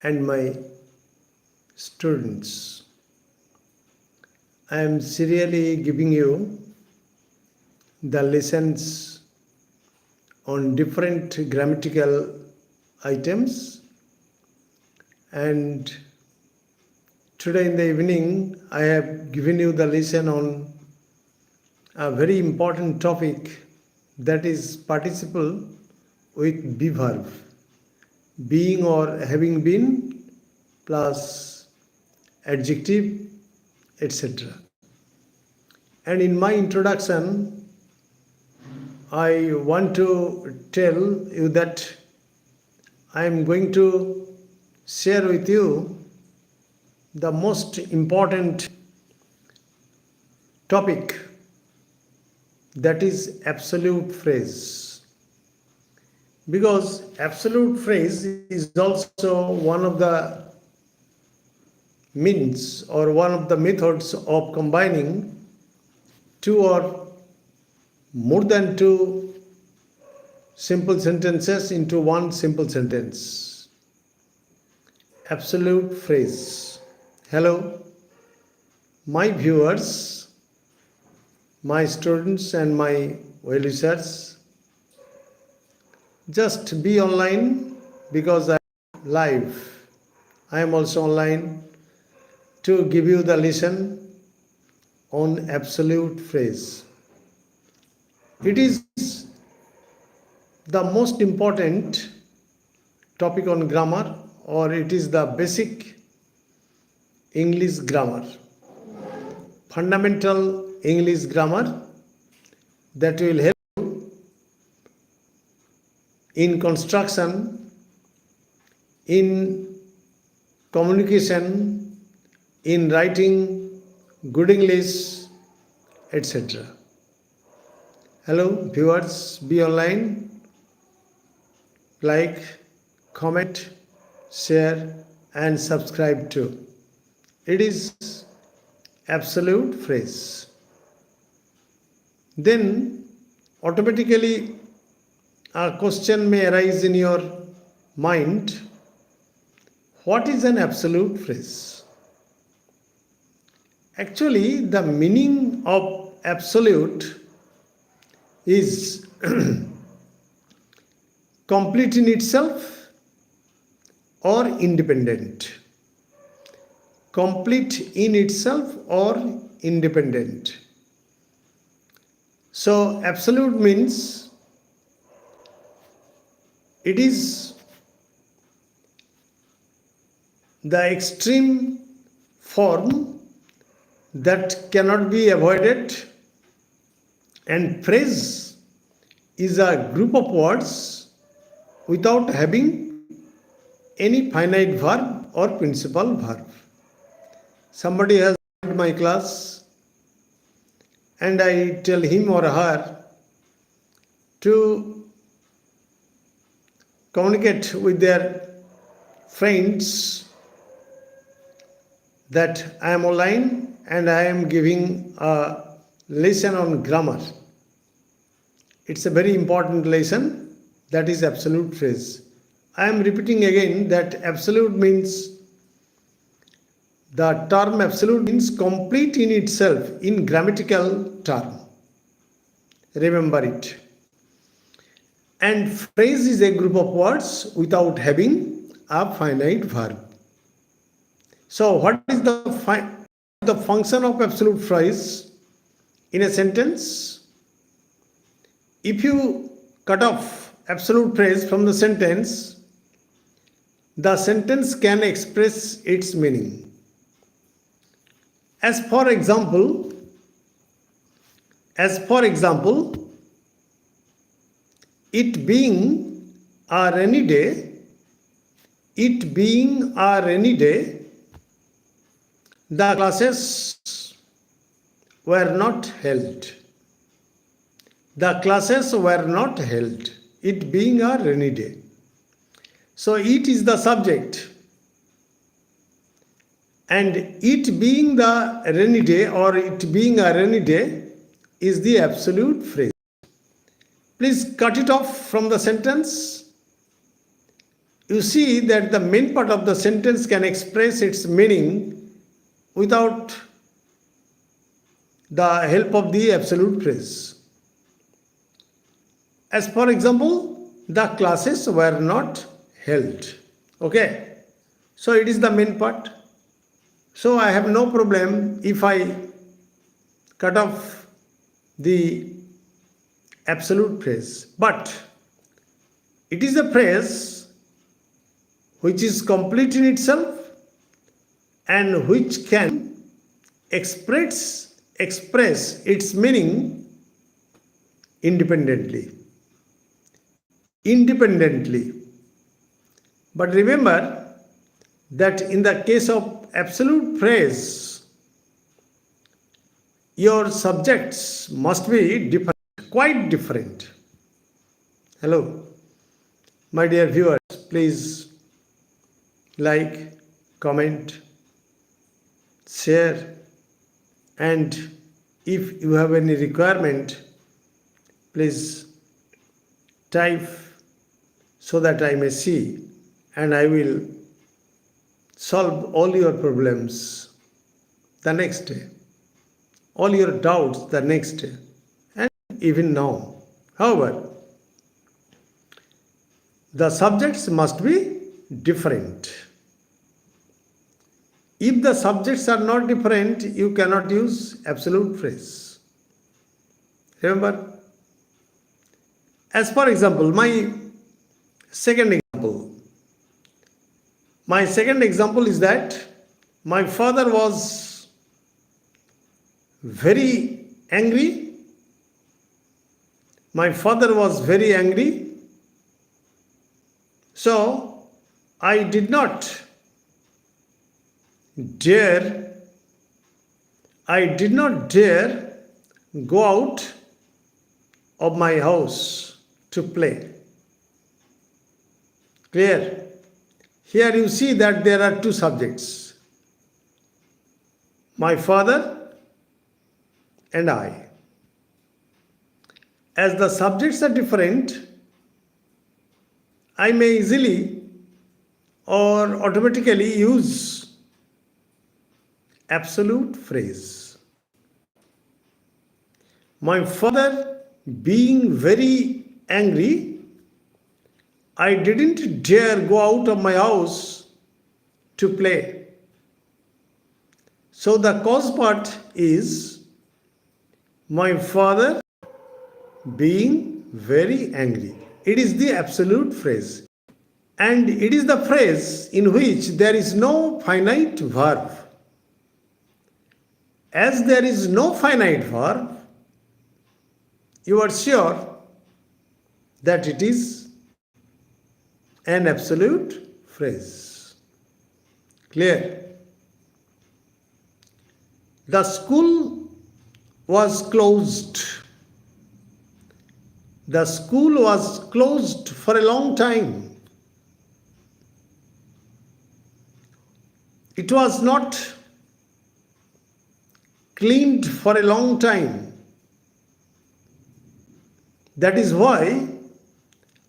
and my students. I am serially giving you the lessons on different grammatical items, and today in the evening I have given you the lesson on a very important topic, that is participle with be verb, being or having been plus adjective, etc. And in my introduction, I want to tell you that I am going to share with you the most important topic, that is absolute phrase. Because absolute phrase is also one of the means or one of the methods of combining two or more than two simple sentences into one simple sentence. Absolute phrase. Hello, my viewers, my students, and my well wishers. Just be online because I am live. I am also online to give you the lesson on absolute phrase. It is the most important topic on grammar, or it is the basic English grammar, fundamental English grammar that will help you in construction, in communication, in writing good English, etc. Hello, viewers, be online, like, comment, share, and subscribe to. It is absolute phrase. Then automatically a question may arise in your mind: what is an absolute phrase? Actually, the meaning of absolute is complete in itself or independent. Complete in itself or independent. So absolute means it is the extreme form that cannot be avoided, and phrase is a group of words without having any finite verb or principal verb. Somebody has joined my class and I tell him or her to communicate with their friends that I am online and I am giving a lesson on grammar. It's a very important lesson, that is absolute phrase. I am repeating again that absolute means, the term absolute means complete in itself in grammatical term. Remember it. And phrase is a group of words without having a finite verb. So what is the function of absolute phrase in a sentence? If you cut off absolute phrase from the sentence can express its meaning. As for example, it being a rainy day, the classes were not held. The classes were not held. It being a rainy day. So it is the subject, and it being the rainy day or it being a rainy day is the absolute phrase. Please cut it off from the sentence you see that the main part of the sentence can express its meaning without the help of the absolute phrase. As for example, the classes were not held. Okay, so it is the main part. So I have no problem if I cut off the absolute phrase. But it is a phrase which is complete in itself and which can express its meaning independently. But remember that in the case of absolute phrase, your subjects must be different, quite different. Hello, my dear viewers, please like, comment, share, and if you have any requirement, please type so that I may see and I will solve all your problems the next day, all your doubts the next day, and even now. However, the subjects must be different. If the subjects are not different, you cannot use absolute phrase. Remember? As for example, my second example is that my father was very angry. So I did not dare go out of my house to play. Clear? Here you see that there are two subjects, my father and I. As the subjects are different, I may easily or automatically use absolute phrase. My father being very angry, I didn't dare go out of my house to play. So the cause part is my father being very angry. It is the absolute phrase. And it is the phrase in which there is no finite verb. As there is no finite verb, you are sure that it is an absolute phrase. Clear? The school was closed. The school was closed for a long time. It was not cleaned for a long time. That is why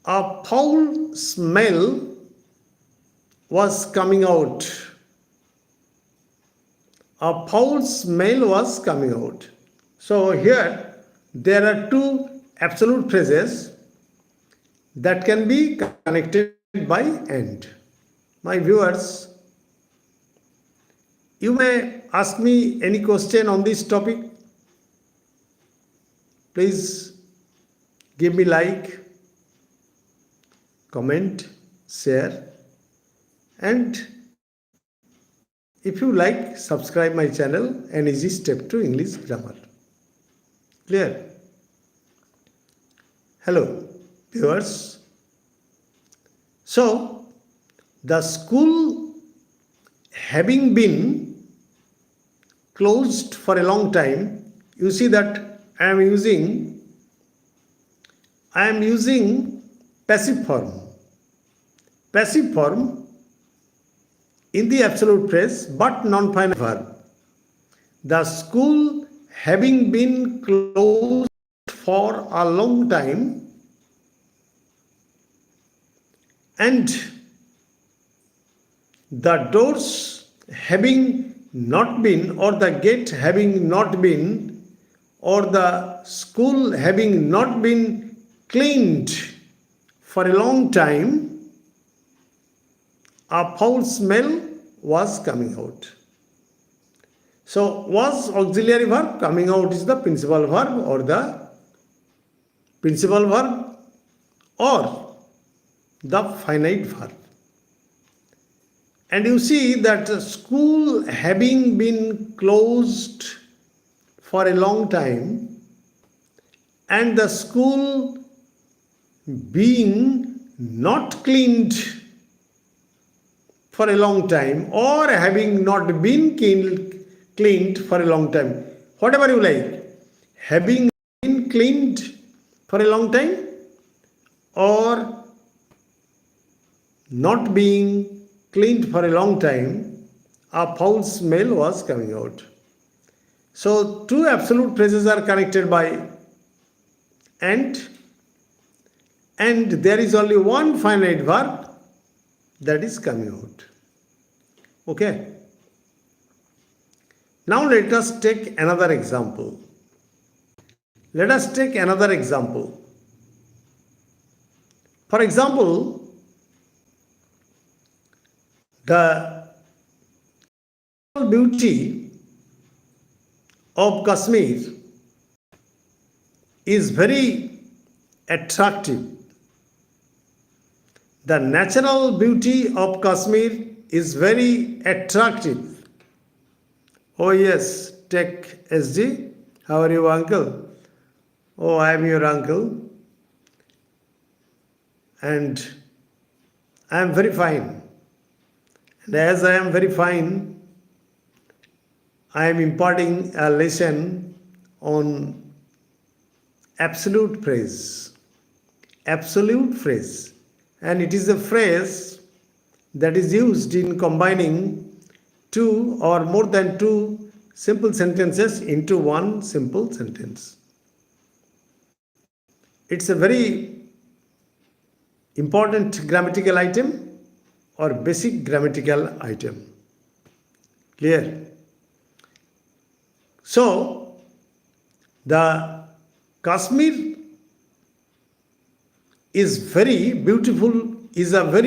a foul smell was coming out. A foul smell was coming out. So here there are two absolute phrases that can be connected by and. My viewers, you may ask me any question on this topic. Please give me like, comment, share, and if you like, subscribe my channel, An Easy Step to English Grammar. Clear? Hello, viewers. So, the school having been closed for a long time, you see that I am using passive form. Passive form in the absolute phrase but non-finite verb. The school having been closed for a long time, and the doors having not been, or the gate having not been, or the school having not been cleaned for a long time, a foul smell was coming out. So, was auxiliary verb, coming out is the principal verb or the principal verb or the finite verb. And you see that school having been closed for a long time and the school being not cleaned for a long time or having not been cleaned for a long time. Whatever you like. Having been cleaned for a long time or not being cleaned for a long time, a foul smell was coming out. So, two absolute phrases are connected by and there is only one finite verb that is coming out. Okay. Now let us take another example. Let us take another example. For example, the beauty of Kashmir is very attractive. The natural beauty of Kashmir is very attractive. Oh yes, Tech SG. How are you, uncle? Oh, I am your uncle. And I am very fine. And as I am very fine, I am imparting a lesson on absolute phrase. Absolute phrase. And it is a phrase that is used in combining two or more than two simple sentences into one simple sentence. It's a very important grammatical item or basic grammatical item. Clear? So, the Kashmir is a very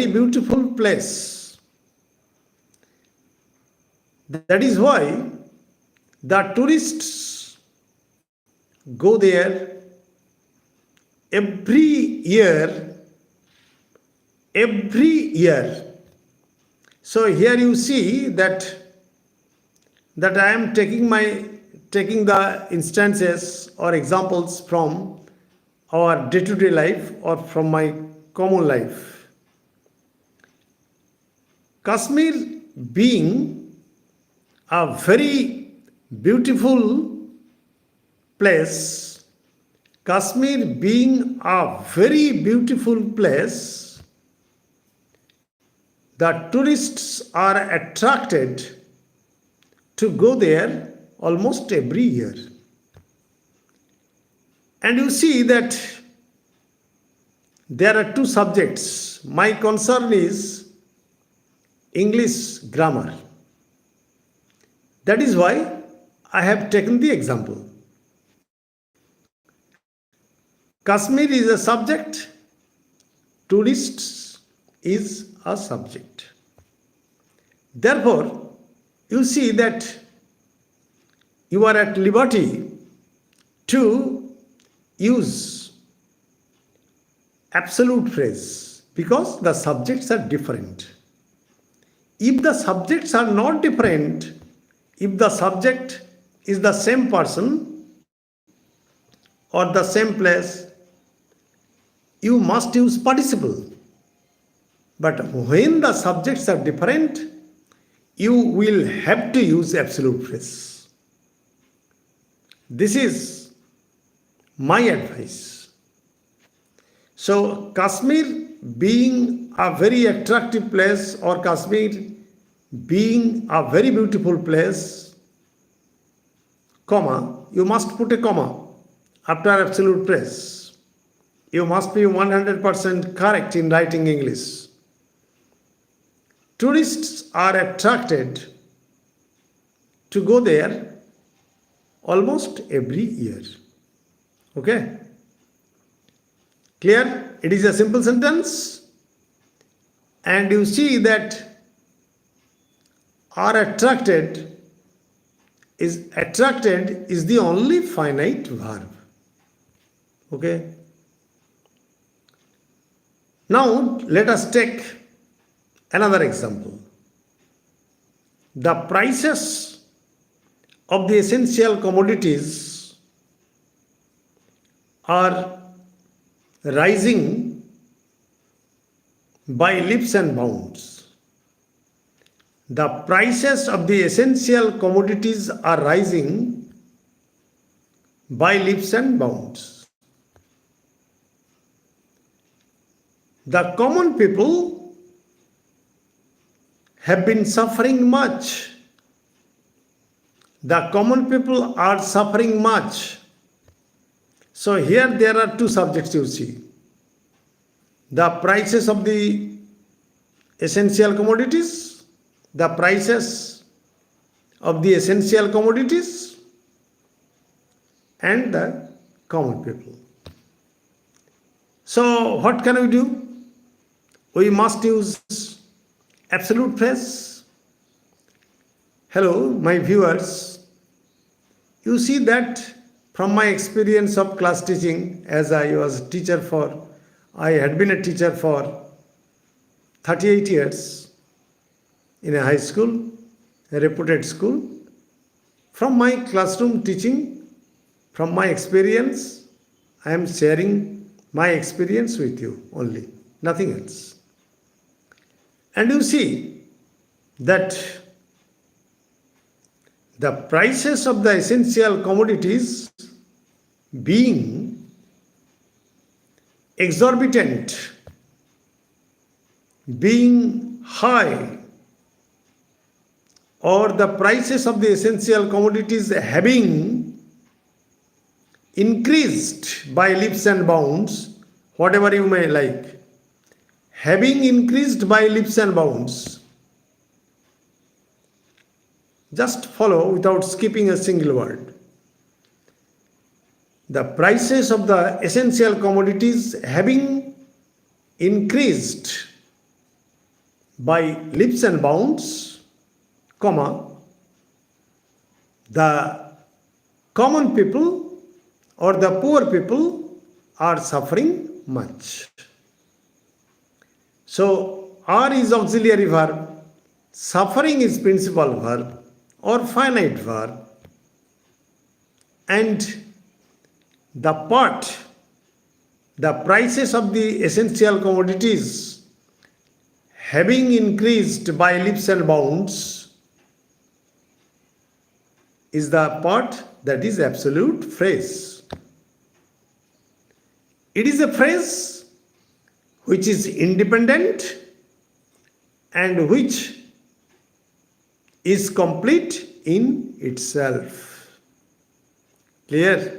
beautiful place. That is why the tourists go there every year. So here you see that I am taking the instances or examples from our day-to-day life or from my common life. Kashmir being a very beautiful place, Kashmir being a very beautiful place, the tourists are attracted to go there almost every year. And you see that there are two subjects. My concern is English grammar. That is why I have taken the example. Kashmir is a subject, tourists is a subject. Therefore, you see that you are at liberty to use absolute phrase because the subjects are different. If the subjects are not different, if the subject is the same person or the same place, you must use participle. But when the subjects are different, you will have to use absolute phrase. This is my advice. So, Kashmir being a very attractive place or Kashmir being a very beautiful place, comma, you must put a comma after absolute phrase. You must be 100% correct in writing English. tourists are attracted to go there almost every year. Okay? Clear? It is a simple sentence, and you see that are attracted is the only finite verb. Okay? Now let us take another example. The prices of the essential commodities are rising by leaps and bounds. The prices of the essential commodities are rising by leaps and bounds. The common people have been suffering much. The common people are suffering much. So here there are two subjects you see. The prices of the essential commodities, the prices of the essential commodities, and the common people. So what can we do? We must use absolute phrase. Hello, my viewers. You see that from my experience of class teaching, as I had been a teacher for 38 years in a high school, a reputed school. From my classroom teaching, from my experience, I am sharing my experience with you only, nothing else. And you see that the prices of the essential commodities being exorbitant, being high, or the prices of the essential commodities having increased by leaps and bounds, whatever you may like, having increased by leaps and bounds. Just follow without skipping a single word. The prices of the essential commodities having increased by leaps and bounds, comma, the common people or the poor people are suffering much. So are is auxiliary verb, suffering is principal verb or finite verb, and the prices of the essential commodities having increased by leaps and bounds is the part that is absolute phrase. It is a phrase which is independent and which is complete in itself. Clear?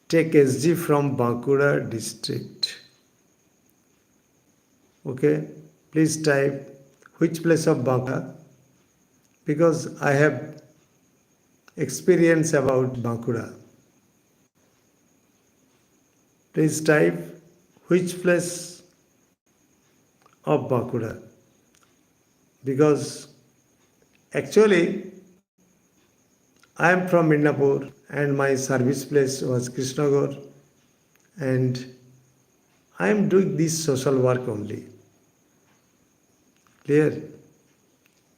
Take SG from Bankura district. Okay, please type which place of Bankura, because I have experience about Bankura. Please type which place of Bankura, because actually I am from Midnapur and my service place was Krishnagore, and I am doing this social work only. Clear?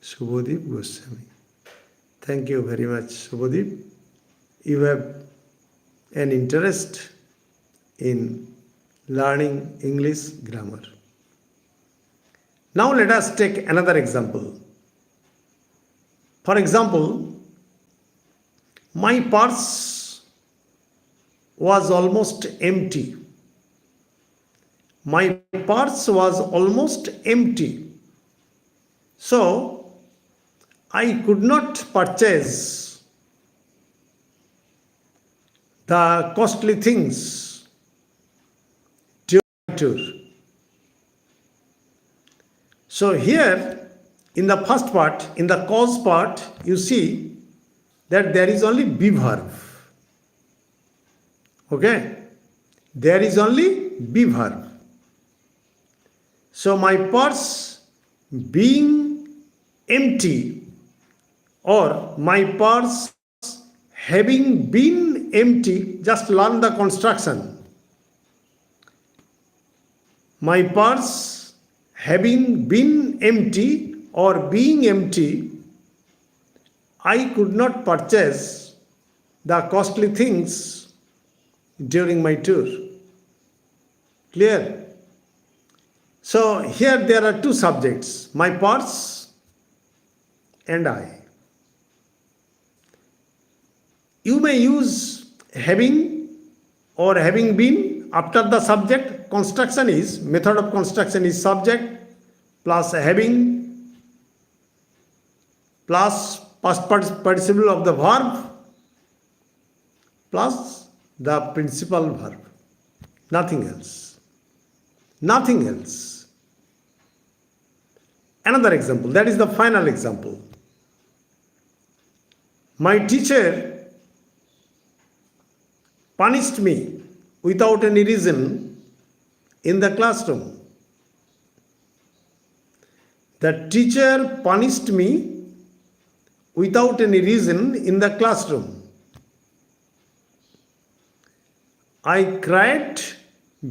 Subodip Goswami. Thank you very much, Subodip. You have an interest in learning English grammar. Now let us take another example. For example, my purse was almost empty. My purse was almost empty. So, I could not purchase the costly things during the tour. So here in the first part, in the cause part, you see that there is only be verb. Okay? There is only be verb. So my purse being empty or my purse having been empty, just learn the construction. My purse having been empty or being empty, I could not purchase the costly things during my tour. Clear? So here there are two subjects, my purse and I. You may use having or having been after the subject. Construction is, method of construction is subject plus having plus past participle of the verb plus the principal verb. Nothing else. Nothing else. Another example, that is the final example. My teacher punished me without any reason in the classroom. The teacher punished me without any reason in the classroom. I cried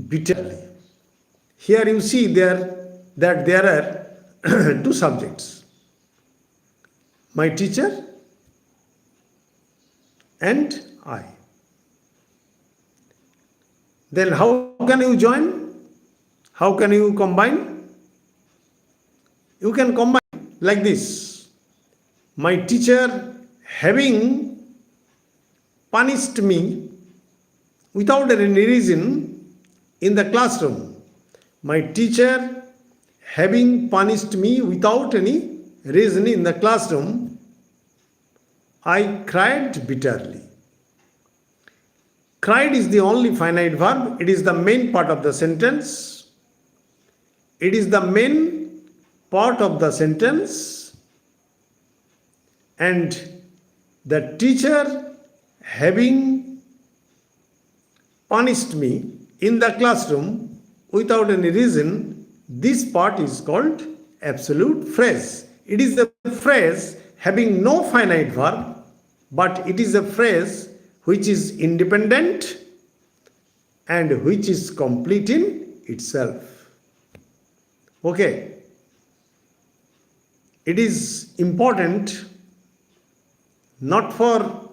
bitterly. Here you see that there are two subjects. My teacher and I. Then how can you join? How can you combine? You can combine like this. My teacher having punished me without any reason in the classroom. My teacher having punished me without any reason in the classroom, I cried bitterly. Cried is the only finite verb. It is the main part of the sentence. It is the main part of the sentence. And the teacher having punished me in the classroom without any reason, this part is called absolute phrase. It is a phrase having no finite verb, but it is a phrase which is independent and which is complete in itself. Okay. It is important not for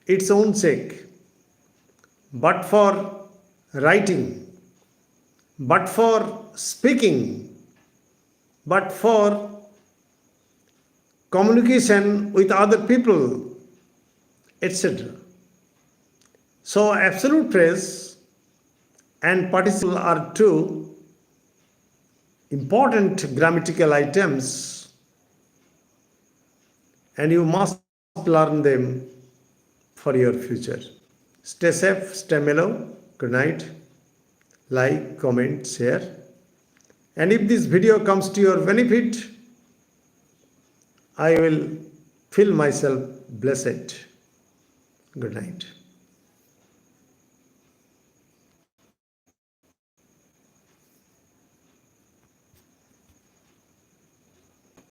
its own sake, but for writing, but for speaking, but for communication with other people, etc. So absolute phrase and participle are two important grammatical items, and you must learn them for your future. Stay safe, stay mellow. Good night. Like, comment, share. And if this video comes to your benefit, I will feel myself blessed. Good night.